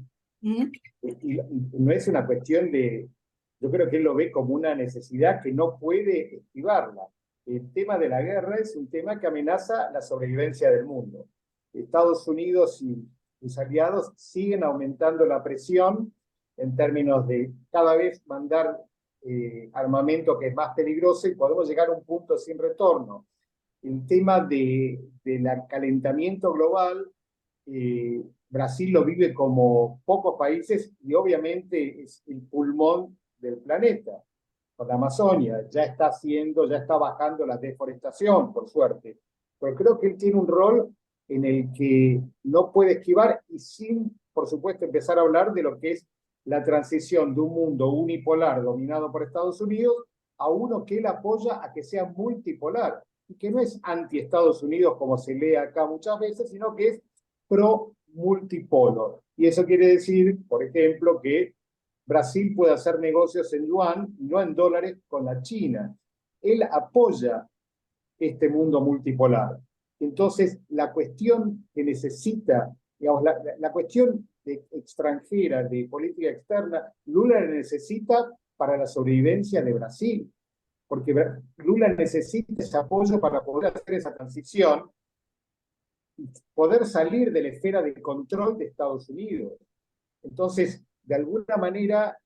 [SPEAKER 3] y no es una cuestión yo creo que él lo ve como una necesidad que no puede esquivarla. El tema de la guerra es un tema que amenaza la sobrevivencia del mundo. Estados Unidos y sus aliados siguen aumentando la presión en términos de cada vez mandar armamento que es más peligroso y podemos llegar a un punto sin retorno. El tema del calentamiento global, Brasil lo vive como pocos países y obviamente es el pulmón del planeta. Con la Amazonia ya está bajando la deforestación, por suerte. Pero creo que él tiene un rol en el que no puede esquivar y sin, por supuesto, empezar a hablar de lo que es la transición de un mundo unipolar dominado por Estados Unidos a uno que él apoya a que sea multipolar y que no es anti-Estados Unidos como se lee acá muchas veces, sino que es pro-multipolo. Y eso quiere decir, por ejemplo, que Brasil puede hacer negocios en yuan y no en dólares con la China. Él apoya este mundo multipolar. Entonces, la cuestión que necesita, digamos, la cuestión extranjera, de política externa, Lula la necesita para la sobrevivencia de Brasil, porque Lula necesita ese apoyo para poder hacer esa transición y poder salir de la esfera de control de Estados Unidos. Entonces, de alguna manera,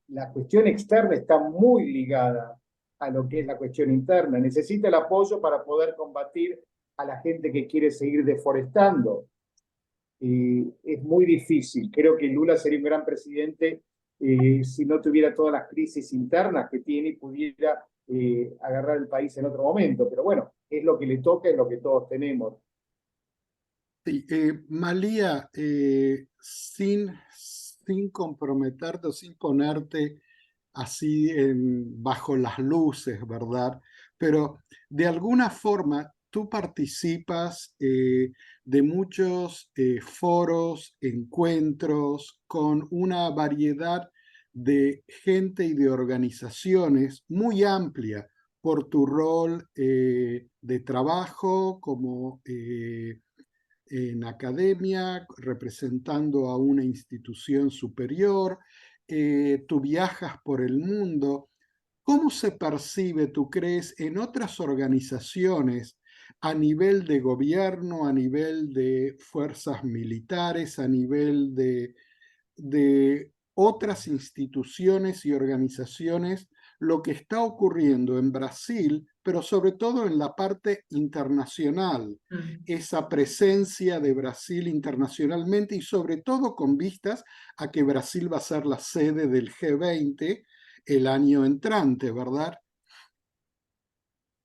[SPEAKER 3] la cuestión externa está muy ligada a lo que es la cuestión interna. Necesita el apoyo para poder combatir a la gente que quiere seguir deforestando. Es muy difícil. Creo que Lula sería un gran presidente si no tuviera todas las crisis internas que tiene y pudiera agarrar el país en otro momento. Pero bueno, es lo que le toca, es lo que todos tenemos.
[SPEAKER 1] Sí, Malía, sin comprometerte o sin ponerte así bajo las luces, ¿verdad? Pero de alguna forma tú participas de muchos foros, encuentros con una variedad de gente y de organizaciones muy amplia por tu rol de trabajo como en academia, representando a una institución superior, tú viajas por el mundo. ¿Cómo se percibe, tú crees, en otras organizaciones a nivel de gobierno, a nivel de fuerzas militares, a nivel de otras instituciones y organizaciones, lo que está ocurriendo en Brasil, pero sobre todo en la parte internacional, esa presencia de Brasil internacionalmente y sobre todo con vistas a que Brasil va a ser la sede del G20 el año entrante, ¿verdad?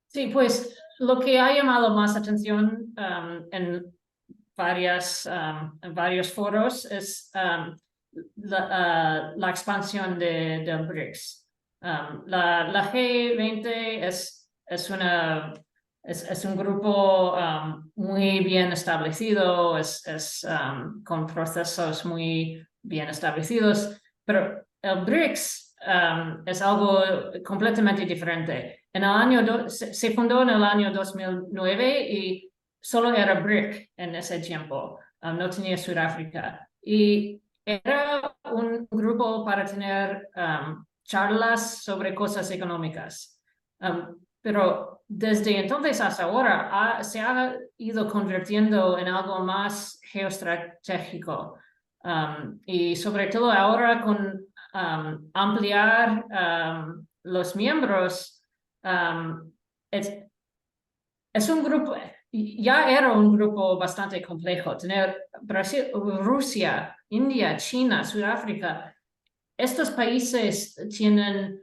[SPEAKER 2] Sí, pues lo que ha llamado más atención en varios foros es la expansión del BRICS. La G20 es un grupo muy bien establecido, con procesos muy bien establecidos, pero el BRICS es algo completamente diferente. Se fundó en el año 2009 y solo era BRIC en ese tiempo, no tenía Sudáfrica. Y era un grupo para tener charlas sobre cosas económicas. Pero desde entonces hasta ahora se ha ido convirtiendo en algo más geoestratégico. Y sobre todo ahora con ampliar los miembros, es un grupo, ya era un grupo bastante complejo. Tener Brasil, Rusia, India, China, Sudáfrica, estos países tienen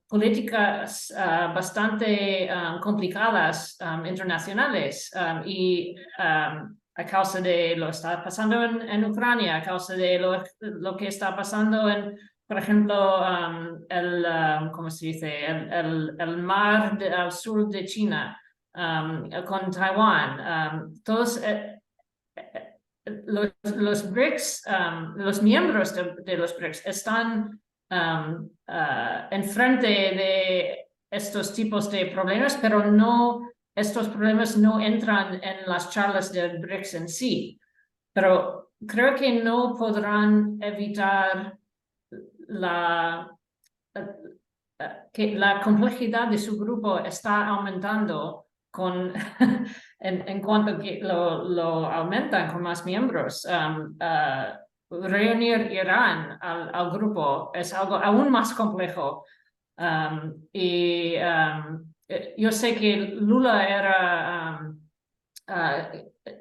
[SPEAKER 2] políticas bastante complicadas internacionales y a causa de lo que está pasando en Ucrania, a causa de lo que está pasando en, por ejemplo, ¿cómo se dice? El mar al sur de China, con Taiwán. Todos los BRICS, los miembros de los BRICS están enfrente de estos tipos de problemas, pero estos problemas no entran en las charlas del BRICS en sí. Pero creo que no podrán evitar que la complejidad de su grupo está aumentando en cuanto que lo aumentan con más miembros. Reunir Irán al grupo es algo aún más complejo. Yo sé que Lula era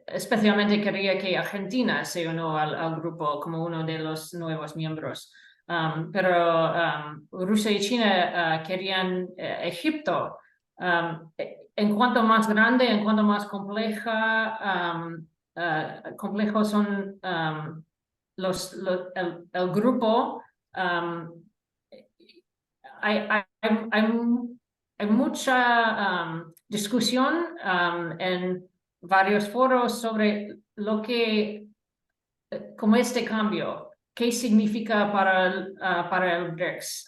[SPEAKER 2] especialmente quería que Argentina se unió al grupo como uno de los nuevos miembros. Pero Rusia y China querían Egipto. En cuanto más grande, en cuanto más complejos son el grupo, hay mucha discusión en varios foros sobre como este cambio, qué significa para el BRICS,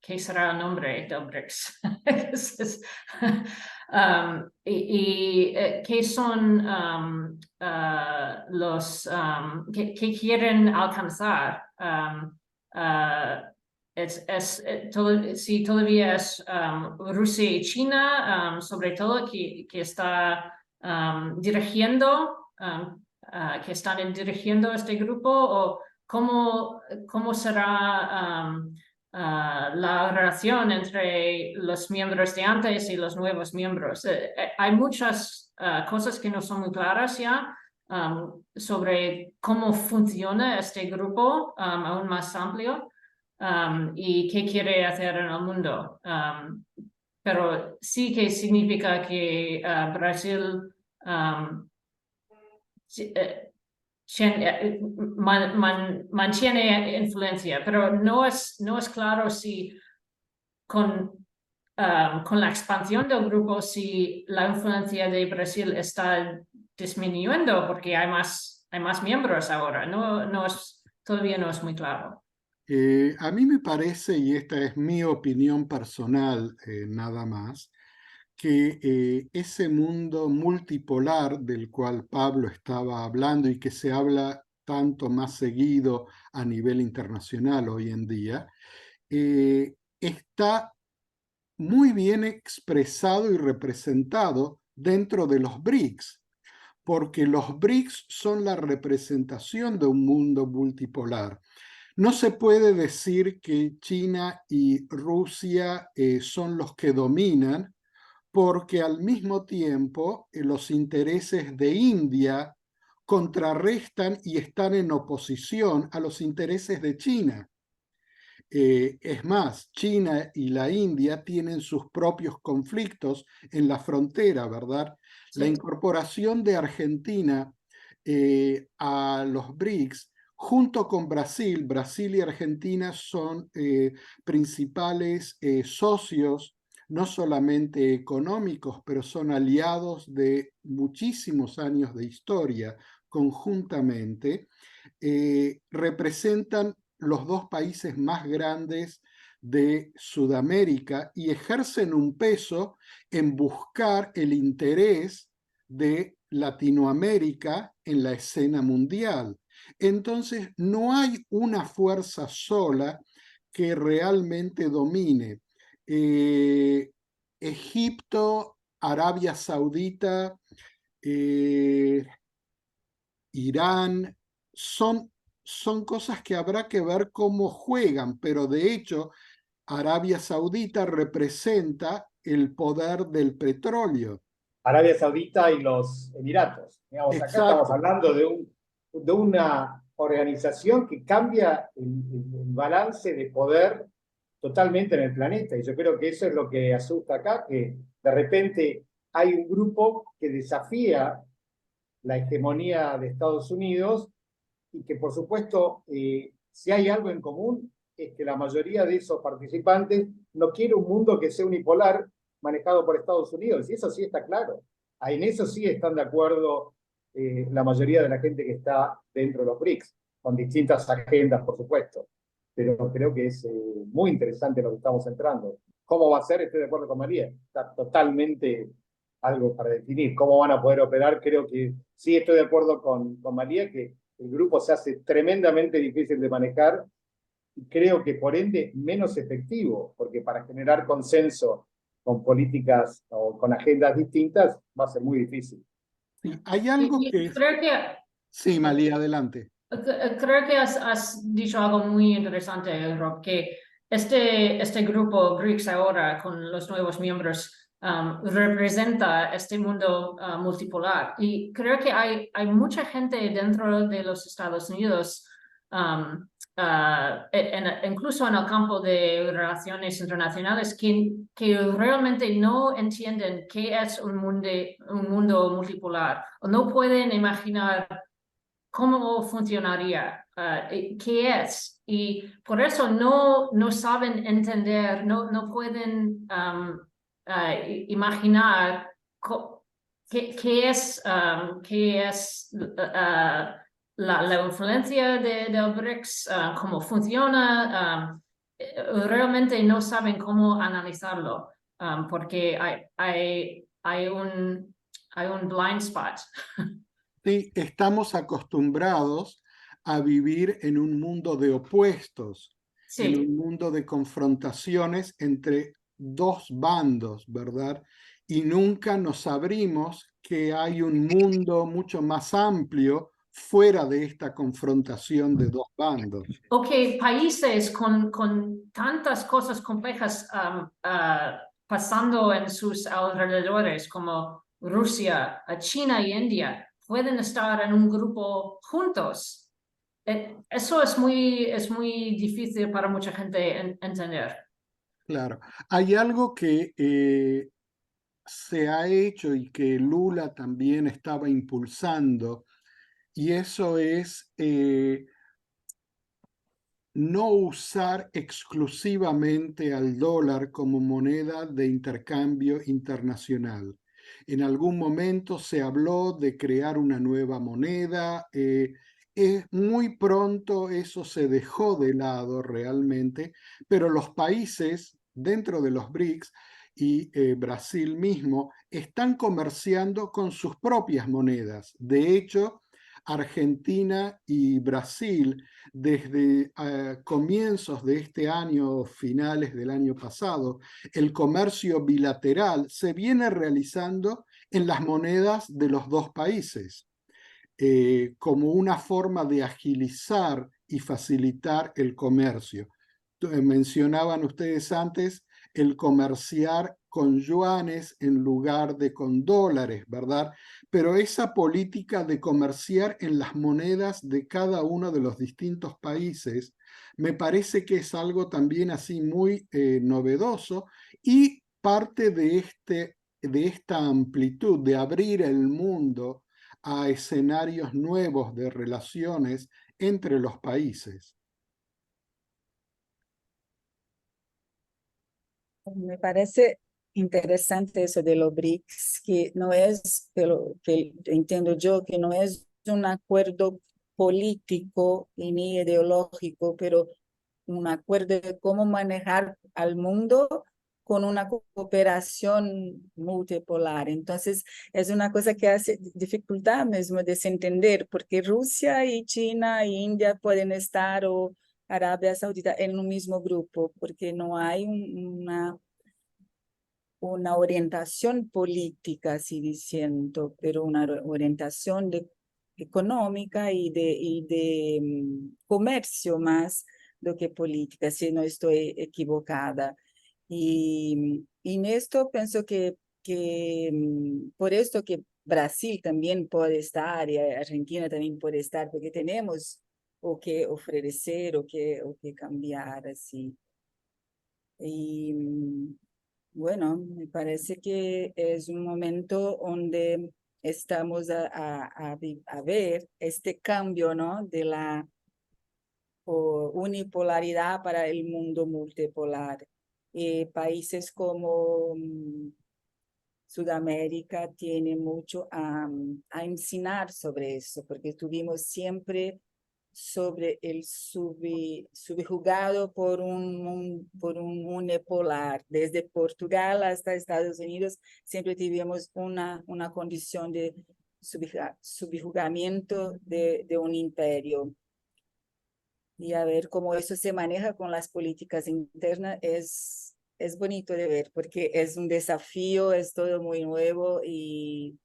[SPEAKER 2] qué será el nombre del BRICS. Qué son qué quieren alcanzar. Si todavía es Rusia y China, sobre todo, que está dirigiendo, que están dirigiendo este grupo, o cómo será la relación entre los miembros de antes y los nuevos miembros. Hay muchas cosas que no son muy claras ya sobre cómo funciona este grupo aún más amplio. Y qué quiere hacer en el mundo. Pero sí que significa que Brasil mantiene influencia, pero no es claro si con la expansión del grupo, si la influencia de Brasil está disminuyendo porque hay más miembros ahora. Todavía no es muy claro.
[SPEAKER 1] A mí me parece, y esta es mi opinión personal nada más, que ese mundo multipolar del cual Pablo estaba hablando y que se habla tanto más seguido a nivel internacional hoy en día, está muy bien expresado y representado dentro de los BRICS, porque los BRICS son la representación de un mundo multipolar. No se puede decir que China y Rusia son los que dominan, porque al mismo tiempo los intereses de India contrarrestan y están en oposición a los intereses de China. Es más, China y la India tienen sus propios conflictos en la frontera, ¿verdad? Sí. La incorporación de Argentina a los BRICS, junto con Brasil y Argentina son principales socios, no solamente económicos, pero son aliados de muchísimos años de historia conjuntamente, representan los dos países más grandes de Sudamérica y ejercen un peso en buscar el interés de Latinoamérica en la escena mundial. Entonces, no hay una fuerza sola que realmente domine. Egipto, Arabia Saudita, Irán, son cosas que habrá que ver cómo juegan, pero de hecho Arabia Saudita representa el poder del petróleo.
[SPEAKER 3] Arabia Saudita y los Emiratos. Digamos, acá estamos
[SPEAKER 1] Exacto.
[SPEAKER 3] hablando de una organización que cambia el balance de poder totalmente en el planeta. Y yo creo que eso es lo que asusta acá, que de repente hay un grupo que desafía la hegemonía de Estados Unidos y que, por supuesto, si hay algo en común, es que la mayoría de esos participantes no quiere un mundo que sea unipolar manejado por Estados Unidos, y eso sí está claro. En eso sí están de acuerdo la mayoría de la gente que está dentro de los BRICS, con distintas agendas, por supuesto. Pero creo que es muy interesante lo que estamos entrando. ¿Cómo va a ser? Estoy de acuerdo con María. Está totalmente algo para definir. ¿Cómo van a poder operar? Creo que sí estoy de acuerdo con María, que el grupo se hace tremendamente difícil de manejar y creo que por ende menos efectivo, porque para generar consenso con políticas o con agendas distintas va a ser muy difícil.
[SPEAKER 1] Sí, hay algo que...
[SPEAKER 2] Creo que
[SPEAKER 1] Sí, Malí, adelante.
[SPEAKER 2] Creo que has dicho algo muy interesante, Rob, que este grupo BRICS ahora con los nuevos miembros representa este mundo multipolar. Y creo que hay mucha gente dentro de los Estados Unidos, incluso en el campo de relaciones internacionales, que realmente no entienden qué es un mundo multipolar o no pueden imaginar cómo funcionaría, qué es. Y por eso no saben entender, no pueden imaginar qué es la influencia del BRICS, cómo funciona. Realmente no saben cómo analizarlo, porque hay un blind spot.
[SPEAKER 1] Sí, estamos acostumbrados a vivir en un mundo de opuestos, en un
[SPEAKER 2] Sí.
[SPEAKER 1] mundo de confrontaciones entre dos bandos, ¿verdad? Y nunca nos abrimos que hay un mundo mucho más amplio fuera de esta confrontación de dos bandos.
[SPEAKER 2] Ok, países con tantas cosas complejas pasando en sus alrededores, como Rusia, China y India, pueden estar en un grupo juntos. Eso es muy difícil para mucha gente entender.
[SPEAKER 1] Claro, hay algo que se ha hecho y que Lula también estaba impulsando, y eso es no usar exclusivamente al dólar como moneda de intercambio internacional. En algún momento se habló de crear una nueva moneda. Muy pronto eso se dejó de lado realmente, pero los países dentro de los BRICS y Brasil mismo están comerciando con sus propias monedas. De hecho, Argentina y Brasil desde comienzos de este año, finales del año pasado, el comercio bilateral se viene realizando en las monedas de los dos países, como una forma de agilizar y facilitar el comercio. Mencionaban ustedes antes el comerciar con yuanes en lugar de con dólares, ¿verdad? Pero esa política de comerciar en las monedas de cada uno de los distintos países me parece que es algo también así muy novedoso y parte de esta amplitud de abrir el mundo a escenarios nuevos de relaciones entre los países.
[SPEAKER 4] Me parece interesante eso de los BRICS, que no es, pero que entiendo yo, que no es un acuerdo político y ni ideológico, pero un acuerdo de cómo manejar al mundo con una cooperación multipolar. Entonces, es una cosa que hace dificultad mismo de se entender, porque Rusia y China y India pueden estar, o Arabia Saudita, en un mismo grupo, porque no hay una orientación política, así diciendo, pero una orientación económica y de comercio más do que política, si no estoy equivocada. Y en esto pienso que por esto que Brasil también puede estar y Argentina también puede estar, porque tenemos o que ofrecer o que cambiar así. Y bueno, me parece que es un momento donde estamos a ver este cambio, ¿no? De la unipolaridad para el mundo multipolar. Países como Sudamérica tienen mucho a enseñar sobre eso, porque tuvimos siempre sobre el subjugado por un unipolar. Desde Portugal hasta Estados Unidos siempre tuvimos una condición de subjugamiento de un imperio. Y a ver cómo eso se maneja con las políticas internas es bonito de ver, porque es un desafío, es todo muy nuevo y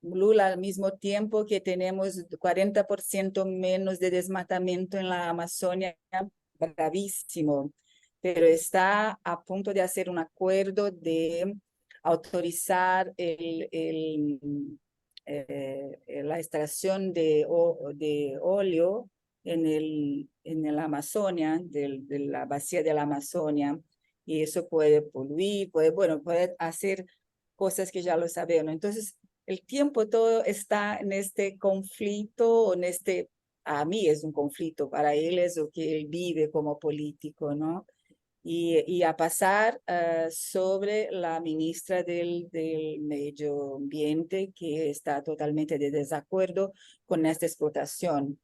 [SPEAKER 4] Lula, al mismo tiempo que tenemos 40% menos de desmatamiento en la Amazonia, bravísimo, pero está a punto de hacer un acuerdo de autorizar la extracción de óleo en el Amazonia, de la vacía de la Amazonia, y eso puede poluir, puede hacer cosas que ya lo sabemos. Entonces, el tiempo todo está en este conflicto, a mí es un conflicto, para él es lo que él vive como político, ¿no? Y a pasar sobre la ministra del Medio Ambiente, que está totalmente de desacuerdo con esta explotación.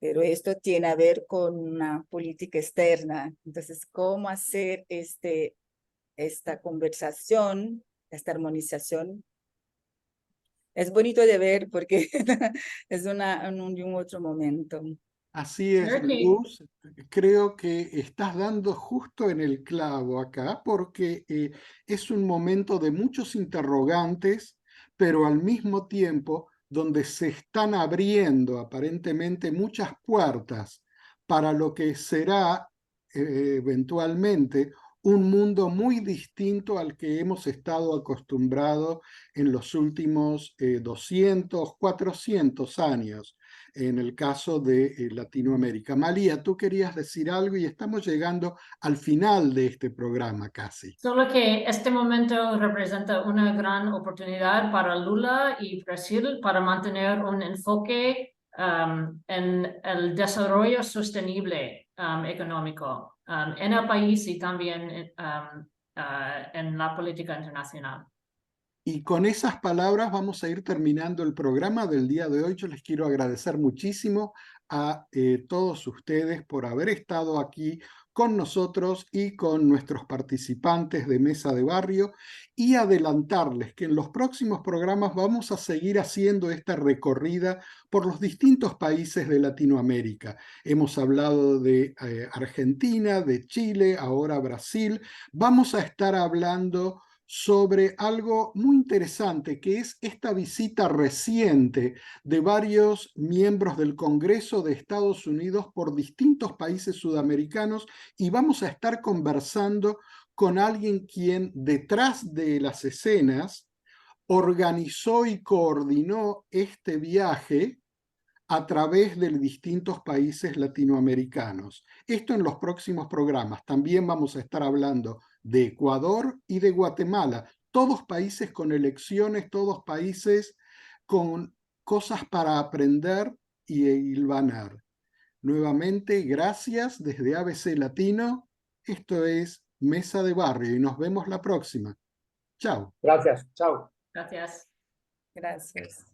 [SPEAKER 4] Pero esto tiene a ver con una política externa. Entonces, ¿cómo hacer esta conversación, esta armonización? Es bonito de ver porque es un otro momento.
[SPEAKER 1] Así es,
[SPEAKER 2] Creo que
[SPEAKER 1] Luz. Creo que estás dando justo en el clavo acá porque es un momento de muchos interrogantes, pero al mismo tiempo donde se están abriendo aparentemente muchas puertas para lo que será eventualmente un mundo muy distinto al que hemos estado acostumbrados en los últimos 200, 400 años en el caso de Latinoamérica. María, tú querías decir algo y estamos llegando al final de este programa casi.
[SPEAKER 2] solo que este momento representa una gran oportunidad para Lula y Brasil para mantener un enfoque en el desarrollo sostenible económico en el país y también en la política internacional.
[SPEAKER 1] Y con esas palabras vamos a ir terminando el programa del día de hoy. Yo les quiero agradecer muchísimo a todos ustedes por haber estado aquí con nosotros y con nuestros participantes de Mesa de Barrio y adelantarles que en los próximos programas vamos a seguir haciendo esta recorrida por los distintos países de Latinoamérica. Hemos hablado de Argentina, de Chile, ahora Brasil. Vamos a estar hablando sobre algo muy interesante, que es esta visita reciente de varios miembros del Congreso de Estados Unidos por distintos países sudamericanos, y vamos a estar conversando con alguien quien detrás de las escenas organizó y coordinó este viaje a través de distintos países latinoamericanos. Esto en los próximos programas. También vamos a estar hablando de Ecuador y de Guatemala, todos países con elecciones, todos países con cosas para aprender y hilvanar. Nuevamente, gracias desde ABC Latino. Esto es Mesa de Barrio y nos vemos la próxima. Chao.
[SPEAKER 3] Gracias, chao.
[SPEAKER 2] Gracias.
[SPEAKER 4] Gracias.